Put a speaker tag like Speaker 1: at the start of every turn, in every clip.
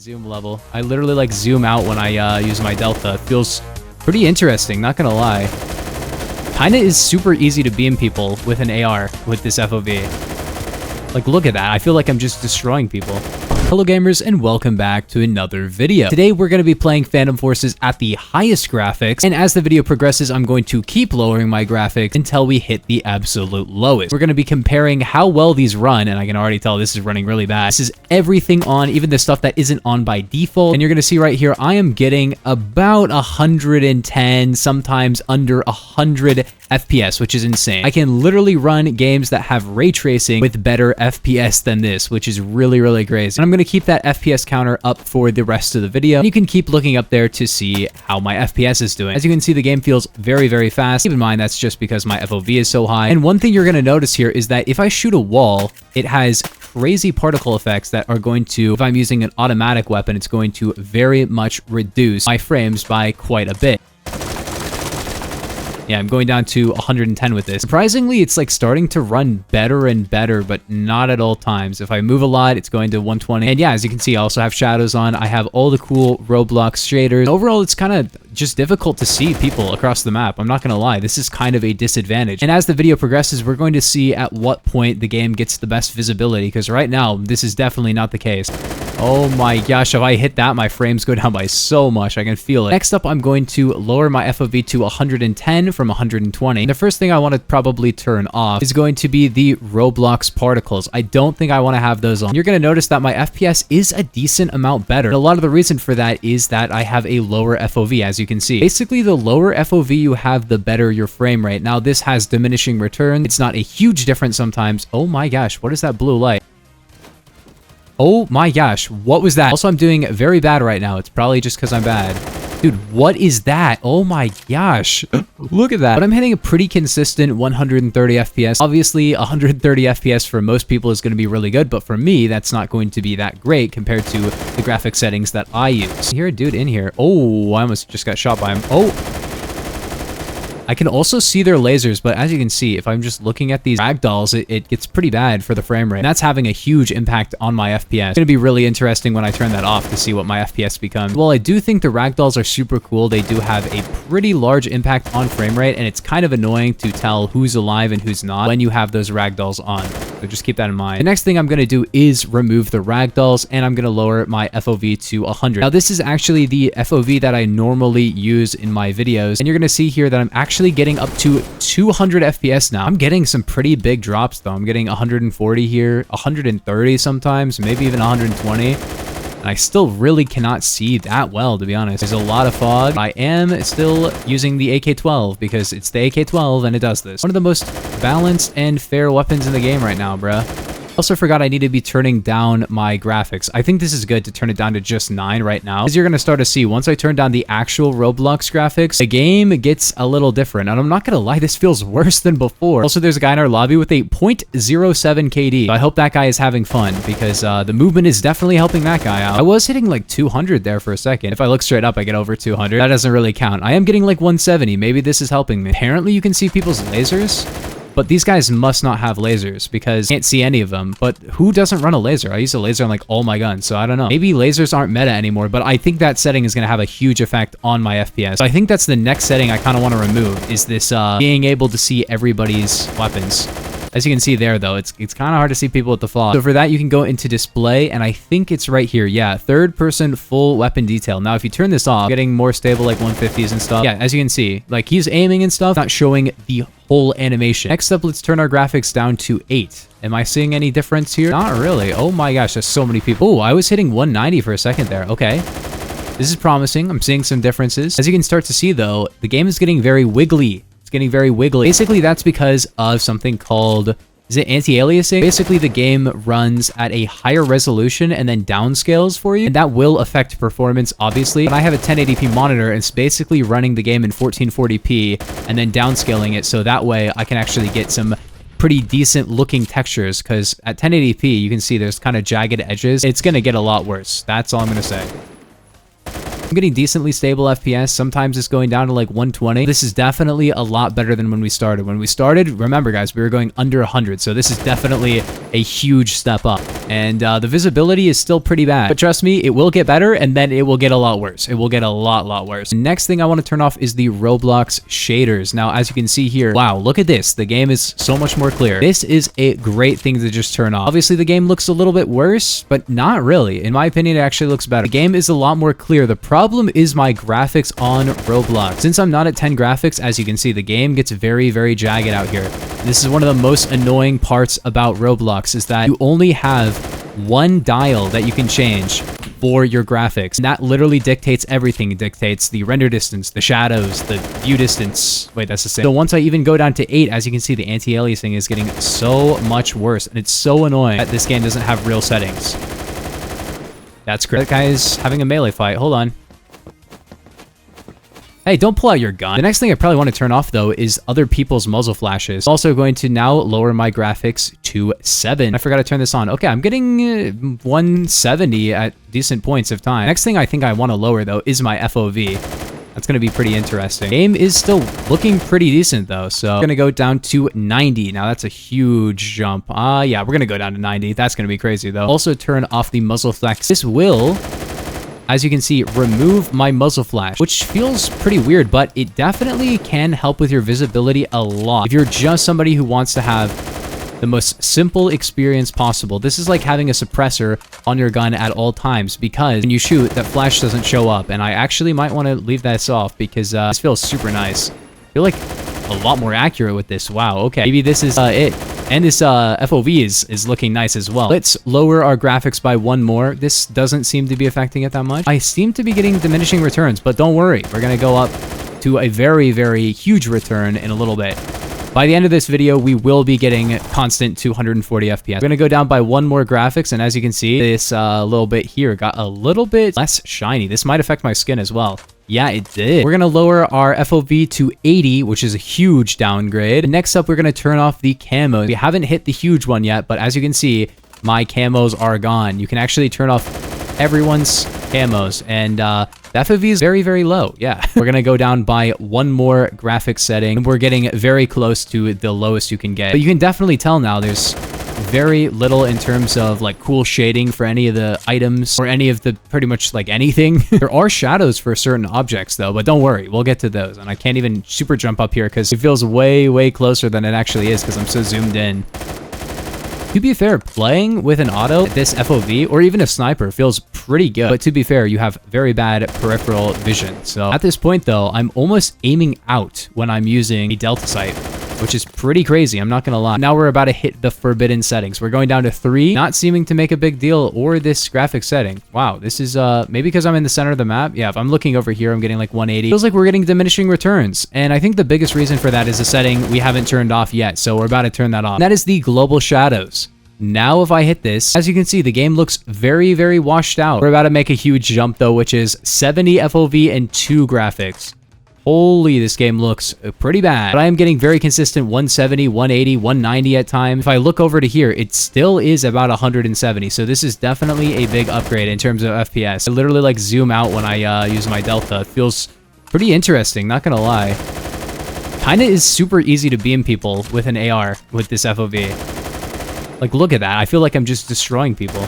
Speaker 1: Zoom level. I literally like zoom out when I use my delta. It feels pretty interesting, not gonna lie. Kinda is super easy to beam people with an AR with this FOV. Like, look at that. I feel like I'm just destroying people. Hello gamers, and welcome back to another video. Today we're going to be playing Phantom Forces at the highest graphics, and as the video progresses I'm going to keep lowering my graphics until we hit the absolute lowest. We're going to be comparing how well these run, and I can already tell this is running really bad. This is everything on, even the stuff that isn't on by default, and you're going to see right here I am getting about 110, sometimes under 100 FPS, which is insane. I can literally run games that have ray tracing with better FPS than this, which is really crazy. And I'm going to keep that FPS counter up for the rest of the video. And you can keep looking up there to see how my FPS is doing. As you can see, the game feels very fast. Keep in mind, that's just because my FOV is so high. And one thing you're going to notice here is that if I shoot a wall, it has crazy particle effects that are going to, if I'm using an automatic weapon, it's going to very much reduce my frames by quite a bit. Yeah, I'm going down to 110 with this. Surprisingly, it's like starting to run better and better, but not at all times. If I move a lot, it's going to 120. And yeah, as you can see, I also have shadows on. I have all the cool ROBLOX shaders. Overall, it's kind of just difficult to see people across the map. I'm not going to lie. This is kind of a disadvantage. And as the video progresses, we're going to see at what point the game gets the best visibility, because right now, this is definitely not the case. Oh my gosh, if I hit that, my frames go down by so much. I can feel it. Next up, I'm going to lower my FOV to 110 from 120. And the first thing I want to probably turn off is going to be the ROBLOX particles. I don't think I want to have those on. You're going to notice that my FPS is a decent amount better. And a lot of the reason for that is that I have a lower FOV, as you can see. Basically, the lower FOV you have, the better your frame rate. Now, this has diminishing return. It's not a huge difference sometimes. Oh my gosh, what is that blue light? Oh my gosh, what was that? Also, I'm doing very bad right now. It's probably just because I'm bad. Dude, what is that? Oh my gosh. Look at that. But I'm hitting a pretty consistent 130 FPS. Obviously, 130 FPS for most people is going to be really good, but for me, that's not going to be that great compared to the graphic settings that I use. Here, a dude in here. Oh, I almost just got shot by him. Oh. I can also see their lasers, but as you can see, if I'm just looking at these ragdolls, it gets pretty bad for the frame rate. And that's having a huge impact on my FPS. It's going to be really interesting when I turn that off to see what my FPS becomes. Well, I do think the ragdolls are super cool. They do have a pretty large impact on frame rate, and it's kind of annoying to tell who's alive and who's not when you have those ragdolls on. So just keep that in mind. The next thing I'm going to do is remove the ragdolls, and I'm going to lower my FOV to 100. Now, this is actually the FOV that I normally use in my videos, and you're going to see here that I'm actually getting up to 200 FPS now. I'm getting some pretty big drops though. I'm getting 140 here, 130 sometimes, maybe even 120. And I still really cannot see that well, to be honest. There's a lot of fog. I am still using the AK-12 because it's the AK-12 and it does this. One of the most balanced and fair weapons in the game right now, bruh. Also forgot I need to be turning down my graphics. I think this is good to turn it down to just 9 right now, as you're going to start to see once I turn down the actual ROBLOX graphics, the game gets a little different. And I'm not going to lie, this feels worse than before. Also, there's a guy in our lobby with a 0.07 KD. So I hope that guy is having fun because the movement is definitely helping that guy out. I was hitting like 200 there for a second. If I look straight up, I get over 200. That doesn't really count. I am getting like 170. Maybe this is helping me. Apparently, you can see people's lasers. But these guys must not have lasers because I can't see any of them. But who doesn't run a laser? I use a laser on like all my guns, so I don't know. Maybe lasers aren't meta anymore, but I think that setting is going to have a huge effect on my FPS. So I think that's the next setting I kind of want to remove is this being able to see everybody's weapons. As you can see there, though, it's kind of hard to see people with the fog. So for that, you can go into display, and I think it's right here. Yeah, third person full weapon detail. Now, if you turn this off, getting more stable like 150s and stuff. Yeah, as you can see, like he's aiming and stuff, not showing the whole animation. Next up, let's turn our graphics down to 8. Am I seeing any difference here? Not really. Oh my gosh, there's so many people. Oh, I was hitting 190 for a second there. Okay. This is promising. I'm seeing some differences. As you can start to see, though, the game is getting very wiggly. It's getting very wiggly. Basically, that's because of something called, is it anti-aliasing? Basically, the game runs at a higher resolution and then downscales for you, and that will affect performance, obviously. But I have a 1080p monitor, and it's basically running the game in 1440p and then downscaling it, so that way I can actually get some pretty decent looking textures, because at 1080p, you can see there's kind of jagged edges. It's going to get a lot worse. That's all I'm going to say. I'm getting decently stable FPS. Sometimes it's going down to like 120. This is definitely a lot better than when we started. When we started, remember guys, we were going under 100. So this is definitely a huge step up. And the visibility is still pretty bad. But trust me, it will get better, and then it will get a lot worse. It will get a lot worse. Next thing I want to turn off is the Roblox shaders. Now, as you can see here, wow, look at this. The game is so much more clear. This is a great thing to just turn off. Obviously, the game looks a little bit worse, but not really. In my opinion, it actually looks better. The game is a lot more clear. The problem is my graphics on Roblox. Since I'm not at 10 graphics, as you can see, the game gets very jagged out here. And this is one of the most annoying parts about Roblox, is that you only have one dial that you can change for your graphics. And that literally dictates everything. It dictates the render distance, the shadows, the view distance. Wait, that's the same. So once I even go down to 8, as you can see, the anti-aliasing is getting so much worse. And it's so annoying that this game doesn't have real settings. That's correct. That guy is having a melee fight. Hold on. Hey, don't pull out your gun. The next thing I probably want to turn off, though, is other people's muzzle flashes. Also going to now lower my graphics to 7. I forgot to turn this on. Okay, I'm getting 170 at decent points of time. Next thing I think I want to lower, though, is my FOV. That's going to be pretty interesting. Game is still looking pretty decent, though, so I'm going to go down to 90. Now, that's a huge jump. Yeah, we're going to go down to 90. That's going to be crazy, though. Also, turn off the muzzle flex. This will, as you can see, remove my muzzle flash, which feels pretty weird, but it definitely can help with your visibility a lot. If you're just somebody who wants to have the most simple experience possible, this is like having a suppressor on your gun at all times, because when you shoot, that flash doesn't show up. And I actually might want to leave this off because this feels super nice. I feel like a lot more accurate with this. Wow, okay. Maybe this is it. And this FOV is looking nice as well. Let's lower our graphics by 1 more. This doesn't seem to be affecting it that much. I seem to be getting diminishing returns, but don't worry. We're going to go up to a very huge return in a little bit. By the end of this video, we will be getting constant 240 FPS. We're going to go down by 1 more graphics, and as you can see, this little bit here got a little bit less shiny. This might affect my skin as well. Yeah, it did. We're going to lower our FOV to 80, which is a huge downgrade. Next up, we're going to turn off the camo. We haven't hit the huge one yet, but as you can see, my camos are gone. You can actually turn off everyone's camos, and the FOV is very low. Yeah, we're gonna go down by 1 more graphics setting, and we're getting very close to the lowest you can get. But you can definitely tell now there's very little in terms of like cool shading for any of the items or any of the pretty much like anything. There are shadows for certain objects though, but don't worry, we'll get to those. And I can't even super jump up here because it feels way closer than it actually is because I'm so zoomed in. To be fair, playing with an auto at this FOV or even a sniper feels pretty good. But to be fair, you have very bad peripheral vision. So at this point though, I'm almost aiming out when I'm using a delta sight, which is pretty crazy, I'm not gonna lie. Now we're about to hit the forbidden settings. We're going down to 3, not seeming to make a big deal, or this graphic setting. Wow, this is maybe because I'm in the center of the map. Yeah, if I'm looking over here, I'm getting like 180. Feels like we're getting diminishing returns. And I think the biggest reason for that is a setting we haven't turned off yet. So we're about to turn that off. And that is the global shadows. Now if I hit this, as you can see, the game looks very washed out. We're about to make a huge jump though, which is 70 FOV and 2 graphics. Holy, this game looks pretty bad. But I am getting very consistent 170, 180, 190 at times. If I look over to here, it still is about 170. So this is definitely a big upgrade in terms of FPS. I literally like zoom out when I use my delta. It feels pretty interesting, not gonna lie. Kinda is super easy to beam people with an AR with this FOV. Like, look at that. I feel like I'm just destroying people.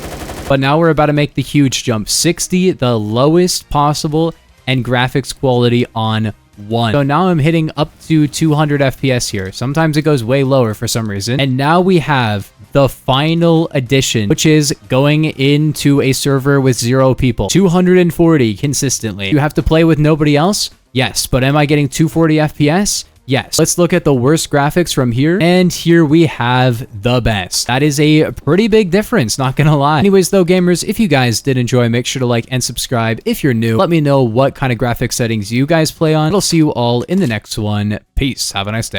Speaker 1: But now we're about to make the huge jump. 60, the lowest possible, and graphics quality on 1. So now I'm hitting up to 200 FPS here. Sometimes it goes way lower for some reason. And now we have the final addition, which is going into a server with 0 people. 240 consistently. You have to play with nobody else? Yes. But am I getting 240 FPS? Yes. Let's look at the worst graphics from here. And here we have the best. That is a pretty big difference, not gonna lie. Anyways though, gamers, if you guys did enjoy, make sure to like and subscribe. If you're new, let me know what kind of graphic settings you guys play on. I'll see you all in the next one. Peace. Have a nice day.